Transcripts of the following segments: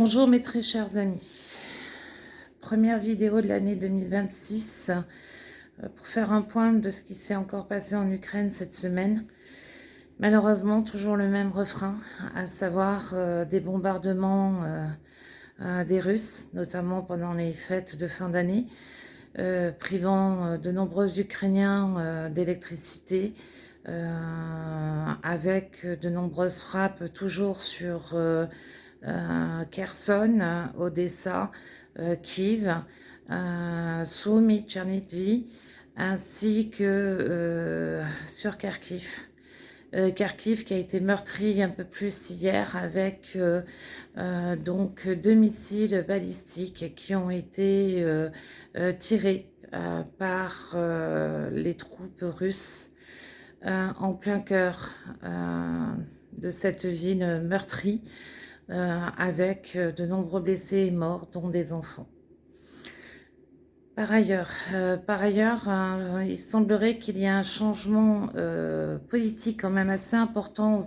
Bonjour mes très chers amis. Première vidéo de l'année 2026 pour faire un point de ce qui s'est encore passé en Ukraine cette semaine. Malheureusement, toujours le même refrain, à savoir des bombardements des Russes, notamment pendant les fêtes de fin d'année, privant de nombreux Ukrainiens d'électricité, avec de nombreuses frappes toujours sur Kherson, Odessa, Kiev, Soumy, Tchernivtsi, ainsi que sur Kharkiv. Kharkiv qui a été meurtri un peu plus hier avec donc 2 missiles balistiques qui ont été tirés par les troupes russes en plein cœur de cette ville meurtrie, avec de nombreux blessés et morts, dont des enfants. Par ailleurs, il semblerait qu'il y ait un changement politique quand même assez important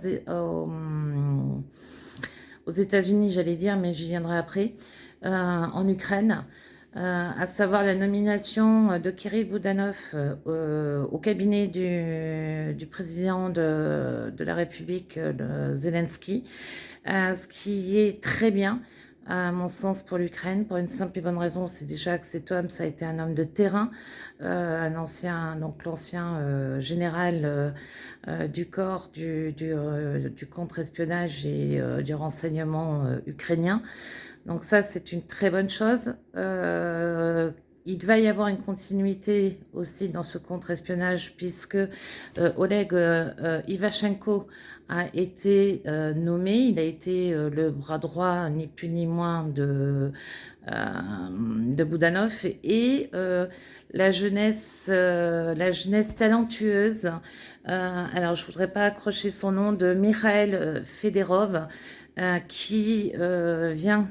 aux États-Unis, j'allais dire, mais j'y viendrai après, en Ukraine, à savoir la nomination de Kirill Boudanov au cabinet du président de la République, Zelensky, ce qui est très bien, à mon sens, pour l'Ukraine, pour une simple et bonne raison, c'est déjà que cet homme, ça a été un homme de terrain, l'ancien général du corps du contre-espionnage et du renseignement ukrainien. Donc ça, c'est une très bonne chose. Il va y avoir une continuité aussi dans ce contre-espionnage puisque Oleg Ivashenko a été nommé. Il a été le bras droit, ni plus ni moins, de Boudanov et la jeunesse talentueuse. Alors, je voudrais pas accrocher son nom, de Mikhail Fedorov, qui vient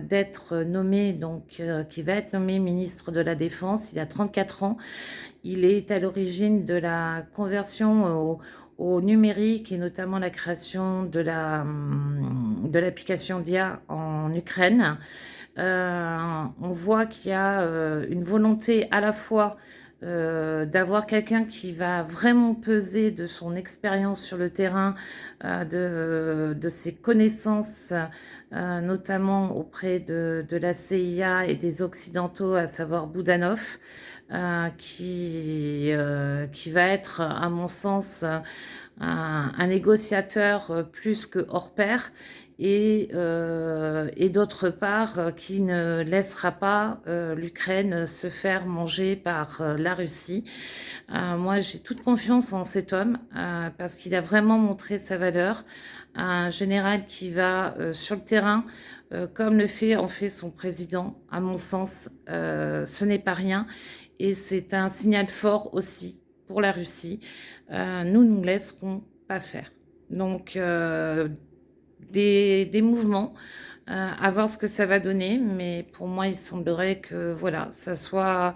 d'être nommé, qui va être nommé ministre de la Défense. Il a 34 ans. Il est à l'origine de la conversion au numérique et notamment la création de l'application DIA en Ukraine. On voit qu'il y a une volonté à la fois d'avoir quelqu'un qui va vraiment peser de son expérience sur le terrain, de ses connaissances, notamment auprès de la CIA et des Occidentaux, à savoir Boudanov, qui va être, à mon sens, un négociateur plus que hors pair, et d'autre part, qui ne laissera pas l'Ukraine se faire manger par la Russie. Moi, j'ai toute confiance en cet homme parce qu'il a vraiment montré sa valeur. Un général qui va sur le terrain, comme en fait son président, à mon sens, ce n'est pas rien. Et c'est un signal fort aussi pour la Russie. Nous ne laisserons pas faire. Donc, des mouvements, à voir ce que ça va donner. Mais pour moi, il semblerait que voilà, ça soit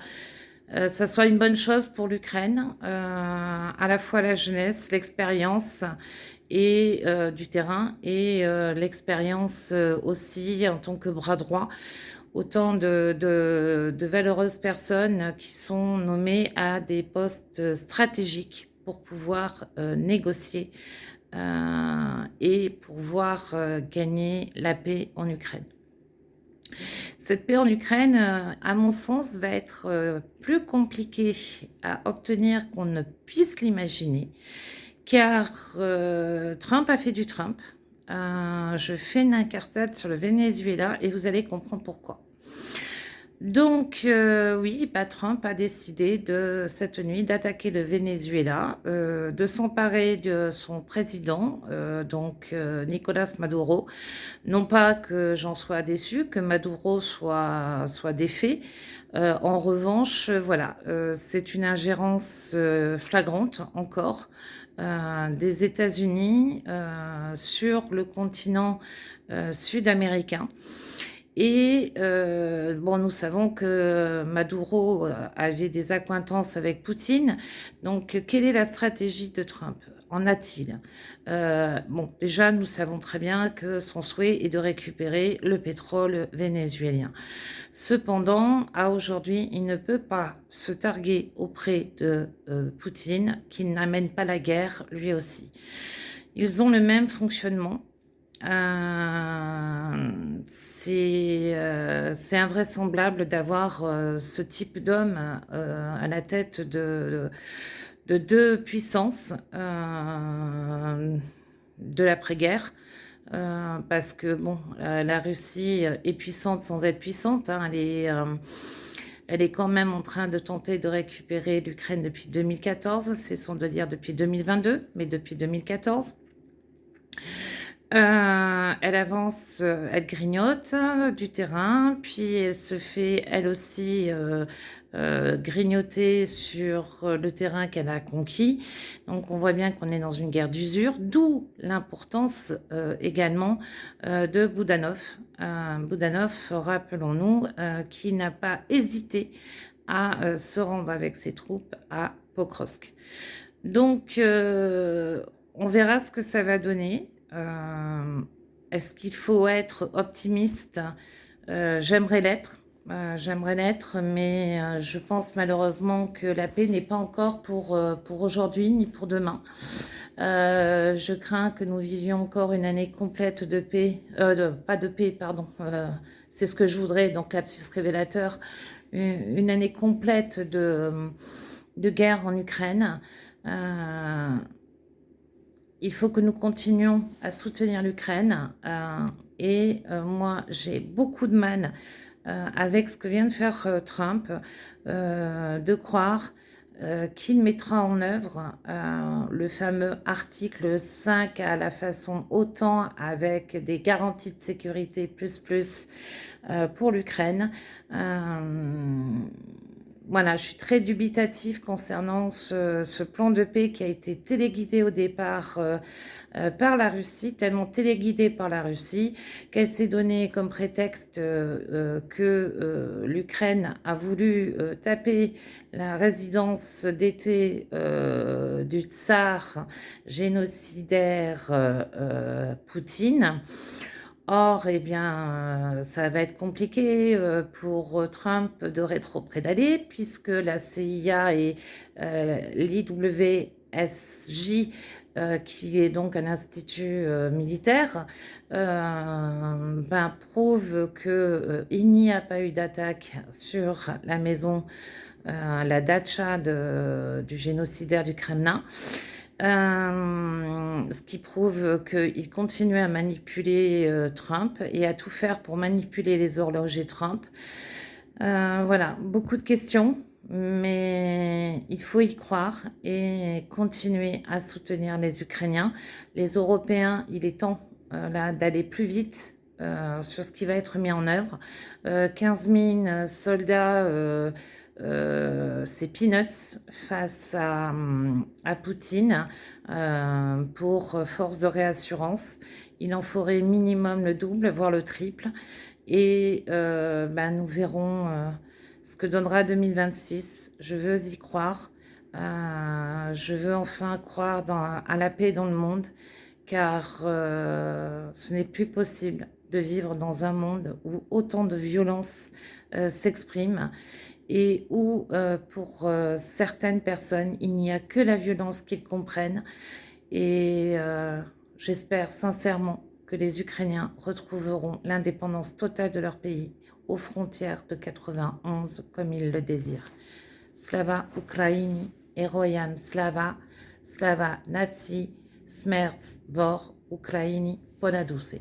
une bonne chose pour l'Ukraine, à la fois la jeunesse, l'expérience et du terrain, et l'expérience aussi en tant que bras droit. Autant de valeureuses personnes qui sont nommées à des postes stratégiques pour pouvoir négocier et pouvoir gagner la paix en Ukraine. Cette paix en Ukraine, à mon sens, va être plus compliquée à obtenir qu'on ne puisse l'imaginer, car Trump a fait du Trump. Je fais une incartade sur le Venezuela et vous allez comprendre pourquoi. Donc, oui, Trump a décidé cette nuit d'attaquer le Venezuela, de s'emparer de son président, Nicolas Maduro. Non pas que j'en sois déçue, que Maduro soit défait. En revanche, voilà, c'est une ingérence flagrante encore des États-Unis sur le continent sud-américain. Et bon, nous savons que Maduro avait des accointances avec Poutine. Donc, quelle est la stratégie de Trump? En a-t-il? Bon, déjà, nous savons très bien que son souhait est de récupérer le pétrole vénézuélien. Cependant, à aujourd'hui, il ne peut pas se targuer auprès de Poutine qu'il n'amène pas la guerre lui aussi. Ils ont le même fonctionnement. C'est invraisemblable d'avoir ce type d'homme à la tête de deux puissances de l'après-guerre. Parce que bon, la Russie est puissante sans être puissante, hein. Elle est quand même en train de tenter de récupérer l'Ukraine depuis 2014, c'est son de dire depuis 2022, mais depuis 2014. Elle avance, elle grignote du terrain, puis elle se fait elle aussi grignoter sur le terrain qu'elle a conquis. Donc on voit bien qu'on est dans une guerre d'usure, d'où l'importance également de Boudanov. Boudanov, rappelons-nous, qui n'a pas hésité à se rendre avec ses troupes à Pokrovsk. Donc on verra ce que ça va donner. Est-ce qu'il faut être optimiste? J'aimerais l'être. J'aimerais l'être, mais je pense malheureusement que la paix n'est pas encore pour aujourd'hui ni pour demain. Je crains que nous vivions encore une année complète de paix, pas de paix, pardon, c'est ce que je voudrais, donc lapsus révélateur, une année complète de guerre en Ukraine. Il faut que nous continuions à soutenir l'Ukraine et moi j'ai beaucoup de mal avec ce que vient de faire Trump, de croire qu'il mettra en œuvre le fameux article 5 à la façon OTAN avec des garanties de sécurité plus pour l'Ukraine. Voilà, je suis très dubitative concernant ce plan de paix qui a été téléguidé au départ par la Russie, tellement téléguidé par la Russie, qu'elle s'est donné comme prétexte que l'Ukraine a voulu taper la résidence d'été du tsar génocidaire Poutine. Or, eh bien, ça va être compliqué pour Trump de rétropédaler puisque la CIA et l'IWSJ, qui est donc un institut militaire, prouve qu'il n'y a pas eu d'attaque sur la maison, la datcha du génocidaire du Kremlin. Ce qui prouve qu'il continue à manipuler Trump et à tout faire pour manipuler les horlogers Trump. Voilà, beaucoup de questions, mais il faut y croire et continuer à soutenir les Ukrainiens. Les Européens, il est temps là d'aller plus vite sur ce qui va être mis en œuvre. 15 000 soldats... c'est peanuts face à Poutine pour force de réassurance. Il en faudrait minimum le double, voire le triple. Et nous verrons ce que donnera 2026. Je veux y croire. Je veux enfin croire à la paix dans le monde, car ce n'est plus possible de vivre dans un monde où autant de violence s'exprime et où pour certaines personnes, il n'y a que la violence qu'ils comprennent. Et j'espère sincèrement que les Ukrainiens retrouveront l'indépendance totale de leur pays aux frontières de 91 comme ils le désirent. Slava Ukraini, Heroyam Slava, Slava Nazi, Smert Vor Ukraini, Ponaduse.